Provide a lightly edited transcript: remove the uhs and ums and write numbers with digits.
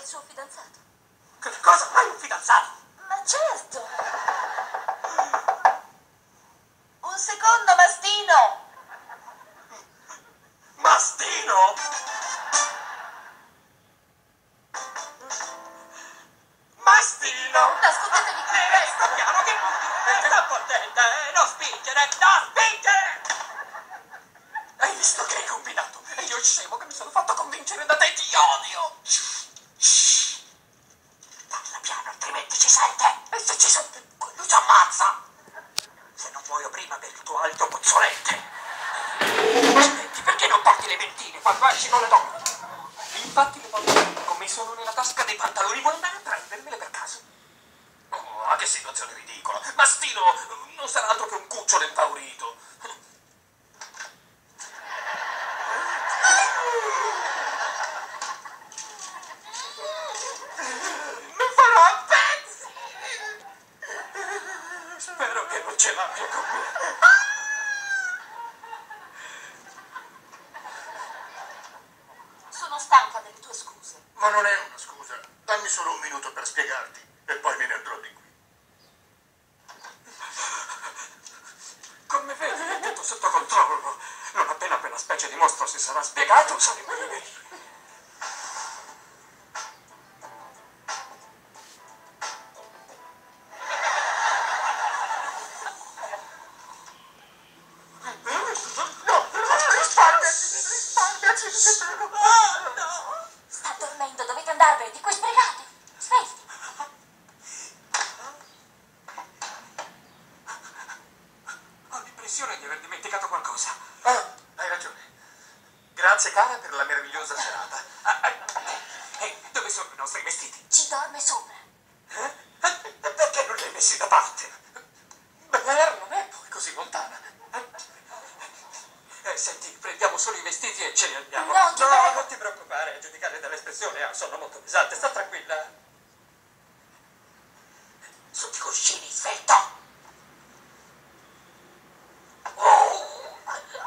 il suo fidanzato. Che cosa? Hai un fidanzato? Ma certo! Un secondo, Mastino! Mastino? Mastino? Nascondetevi qui, presto! Sta piano che... sta contenta, non spingere, non spingere! Hai visto che hai combinato? E io scemo che mi sono fatto convincere da te, ti odio! Shh. Parla piano, altrimenti ci sente! E se ci sente, lui ci ammazza! Se non muoio prima per il tuo alto puzzolente! Senti, perché non porti le ventine quando esci con le donne? Infatti le porto come sono nella tasca dei pantaloni, vuoi andare a prendermele per caso? Oh, ma che situazione ridicola! Mastino non sarà altro che un cucciolo impaurito! Mi farò a pezzi! Spero che non ce l'abbia con me. Sono stanca delle tue scuse. Ma non è una scusa. Dammi solo un minuto per spiegarti e poi me ne andrò di qui. Come vedi, è tutto sotto controllo. Non appena quella specie di mostro si sarà spiegato, saremo liberi. Risparmiaci, ti prego. No! Sta dormendo, dovete andarvene, di qui sbrigate! Svegli! Ho l'impressione di aver dimenticato qualcosa. Ah, hai ragione. Grazie cara per la meravigliosa serata. Ehi, dove sono i nostri vestiti? Ci dorme sopra. Perché non li hai messi da parte? Bella non è poi così lontana. Senti, prendiamo solo i vestiti e ce ne andiamo. No, ti No, prego. non ti preoccupare, a giudicare dall'espressione sono molto pesante, sta tranquilla.